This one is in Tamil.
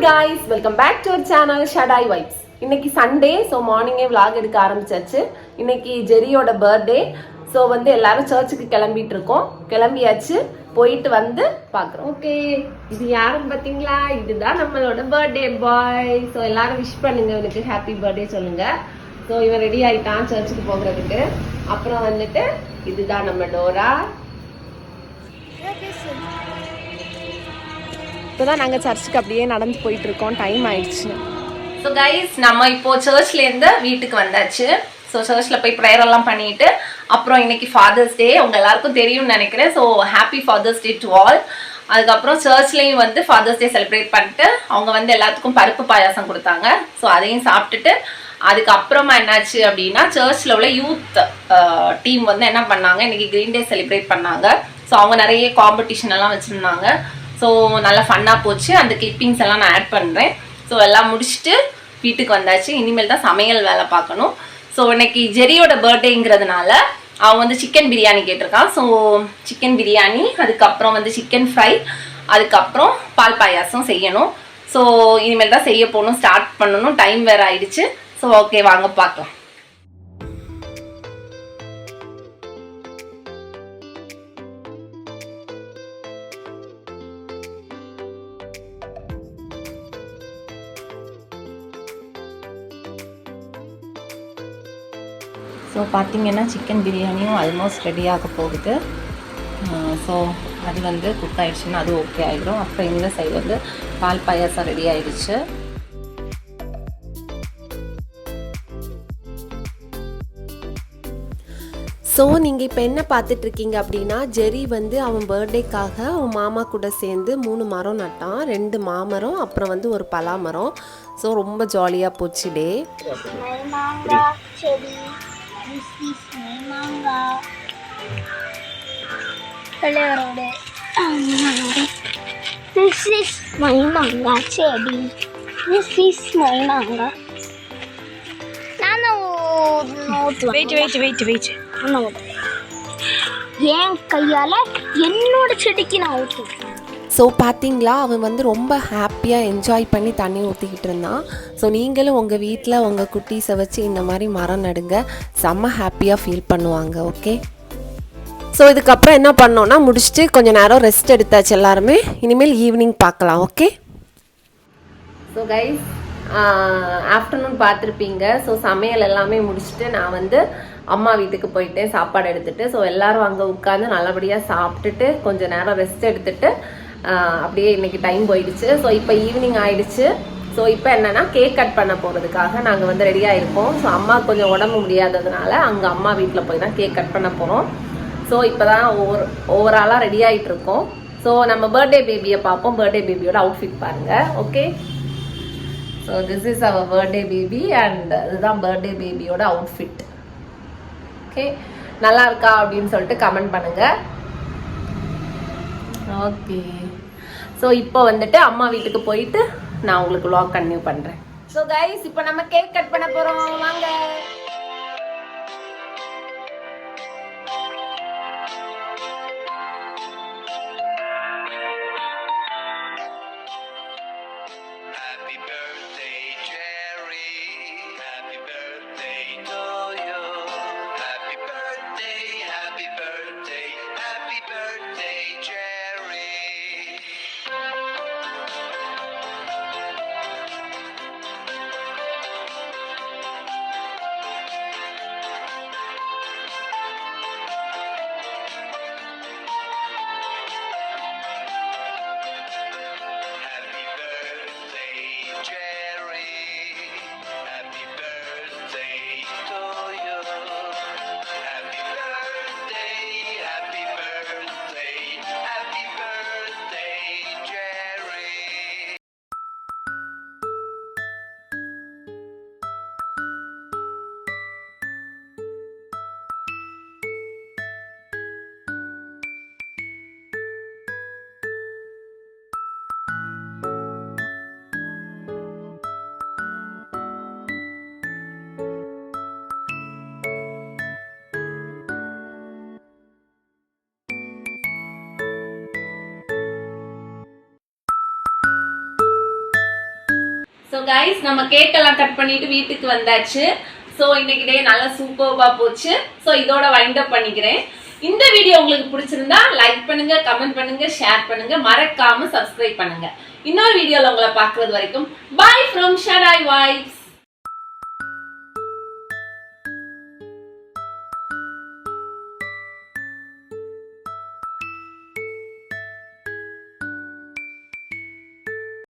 guys, welcome back to our channel Shadai Vibes. இன்னைக்கு சண்டே, ஸோ மார்னிங்கே vlog எடுக்க ஆரம்பிச்சாச்சு. இன்னைக்கு ஜெரியோட பர்த்டே, ஸோ வந்து எல்லாரும் சர்ச்சுக்கு கிளம்பிட்டு இருக்கோம். கிளம்பியாச்சு, போயிட்டு வந்து பார்க்குறோம். ஓகே, இது யாருன்னு பார்த்தீங்களா? இதுதான் நம்மளோட பர்த்டே பாய். ஸோ எல்லாரும் விஷ் பண்ணுங்க, இவனுக்கு ஹாப்பி பர்த்டே சொல்லுங்க. ஸோ இவன் ரெடி ஆகிட்டான் சர்ச்சுக்கு போகிறதுக்கு. அப்புறம் வந்துட்டு இதுதான் நம்ம டோரா. இப்போதான் நாங்கள் சர்ச்சுக்கு அப்படியே நடந்து போயிட்டு இருக்கோம். டைம் ஆயிடுச்சு. ஸோ கைஸ், நம்ம இப்போ சர்ச்லேருந்து வீட்டுக்கு வந்தாச்சு. ஸோ சர்ச்சில் போய் ப்ரேயர் எல்லாம் பண்ணிட்டு அப்புறம் இன்னைக்கு ஃபாதர்ஸ் டே, உங்க எல்லாருக்கும் தெரியும்னு நினைக்கிறேன். So happy father's day to all. அதுக்கப்புறம் சர்ச்லேயும் வந்து ஃபாதர்ஸ் டே செலிப்ரேட் பண்ணிட்டு அவங்க வந்து எல்லாத்துக்கும் பருப்பு பாயாசம் கொடுத்தாங்க. ஸோ அதையும் சாப்பிட்டுட்டு அதுக்கப்புறமா என்னாச்சு அப்படின்னா, சர்ச்சில் உள்ள யூத் டீம் வந்து என்ன பண்ணாங்க, இன்னைக்கு கிரீன் டே செலிப்ரேட் பண்ணாங்க. ஸோ அவங்க நிறைய காம்படிஷன் எல்லாம் வச்சுருந்தாங்க. ஸோ நல்லா ஃபன்னாக போச்சு. அந்த கிளிப்பிங்ஸ் எல்லாம் நான் ஆட் பண்ணுறேன். ஸோ எல்லாம் முடிச்சுட்டு வீட்டுக்கு வந்தாச்சு. இனிமேல் தான் சமையல் வேலை பார்க்கணும். ஸோ இன்னைக்கு ஜெரியோட பர்த்டேங்கிறதுனால அவன் வந்து சிக்கன் பிரியாணி கேட்டிருக்கான். ஸோ சிக்கன் பிரியாணி, அதுக்கப்புறம் வந்து சிக்கன் ஃப்ரை, அதுக்கப்புறம் பால் பாயாசம் செய்யணும். ஸோ இனிமேல் தான் செய்ய போகணும், ஸ்டார்ட் பண்ணணும். டைம் வேறு ஆயிடுச்சு. ஸோ ஓகே, வாங்க பார்க்கலாம். ஸோ பார்த்திங்கன்னா சிக்கன் பிரியாணியும் ஆல்மோஸ்ட் ரெடியாக போகுது. ஸோ அது வந்து குக் ஆகிடுச்சுன்னா அது ஓகே ஆகிடும். அப்புறம் இந்த சைடு வந்து பால் பாயாசம் ரெடி ஆகிடுச்சு. ஸோ நீங்கள் இப்போ என்ன பார்த்துட்ருக்கீங்க அப்படின்னா, ஜெரி வந்து அவன் பர்த்டேக்காக அவன் மாமா கூட சேர்ந்து 3 மரம் நட்டான். 2 மாமரம், அப்புறம் வந்து ஒரு பலாமரம். ஸோ ரொம்ப ஜாலியாக போச்சு டே. This is my manga. Hello, this is my manga chedi. This is my manga. Wait. ஏன் கையால என்னோட செடிக்கு நான் ஊற்றுவேன். ஸோ பார்த்தீங்களா, அவன் வந்து ரொம்ப ஹாப்பியாக என்ஜாய் பண்ணி தண்ணி ஊற்றிக்கிட்டு இருந்தான். ஸோ நீங்களும் உங்கள் வீட்டில் உங்கள் குட்டீஸை வச்சு இந்த மாதிரி மரம் நடுங்க, செம்ம ஹாப்பியாக ஃபீல் பண்ணுவாங்க. ஓகே, ஸோ இதுக்கப்புறம் என்ன பண்ணோன்னா, முடிச்சுட்டு கொஞ்சம் நேரம் ரெஸ்ட் எடுத்தாச்சு எல்லாருமே. இனிமேல் ஈவினிங் பார்க்கலாம். ஓகே, ஸோ கைஸ், ஆஃப்டர்நூன் பார்த்துருப்பீங்க. ஸோ சமையல் எல்லாமே முடிச்சுட்டு நான் வந்து அம்மா வீட்டுக்கு போயிட்டேன் சாப்பாடு எடுத்துகிட்டு. ஸோ எல்லோரும் அங்கே உட்காந்து நல்லபடியாக சாப்பிட்டுட்டு கொஞ்சம் நேரம் ரெஸ்ட் எடுத்துகிட்டு அப்படியே இன்றைக்கி டைம் போயிடுச்சு. ஸோ இப்போ ஈவினிங் ஆயிடுச்சு. ஸோ இப்போ என்னென்னா, கேக் கட் பண்ண போகிறதுக்காக நாங்கள் வந்து ரெடியாக இருக்கோம். ஸோ அம்மா கொஞ்சம் உடம்பு முடியாததுனால அங்கே அம்மா வீட்டில் போய் தான் கேக் கட் பண்ண போகிறோம். ஸோ இப்போ தான் ஓவராலாக ரெடி ஆகிட்டு இருக்கோம். ஸோ நம்ம பர்த்டே பேபியை பார்ப்போம். பர்த்டே பேபியோட அவுட்ஃபிட் பாருங்கள். Okay, so this is our birthday baby and இதுதான் பர்த்டே பேபியோட அவுட்ஃபிட். ஓகே, நல்லா இருக்கா அப்படின்னு சொல்லிட்டு கமெண்ட் பண்ணுங்கள். ஓகே, ஸோ இப்போ வந்துட்டு அம்மா வீட்டுக்கு போயிட்டு நான் உங்களுக்கு vlog கண்டினியூ பண்ணுறேன். ஸோ கைஸ், இப்போ நம்ம கேக் கட் பண்ண போகிறோம். வாங்க. ஸோ கைஸ் நம்ம கேக் எல்லாம் கட் பண்ணிட்டு வீட்டுக்கு வந்தாச்சு. ஸோ இன்னைக்கு டே நல்லா சூப்பர்வா போச்சு. ஸோ இதோட வைண்ட் அப் பண்ணிக்கிறேன். இந்த வீடியோ உங்களுக்கு பிடிச்சிருந்தா லைக் பண்ணுங்க, கமெண்ட் பண்ணுங்க, ஷேர் பண்ணுங்க, மறக்காம சப்ஸ்கிரைப் பண்ணுங்க. இன்னொரு வீடியோல உங்களை பார்க்கறது வரைக்கும் பை ஃப்ரம் ஷடாய் வைப்ஸ்.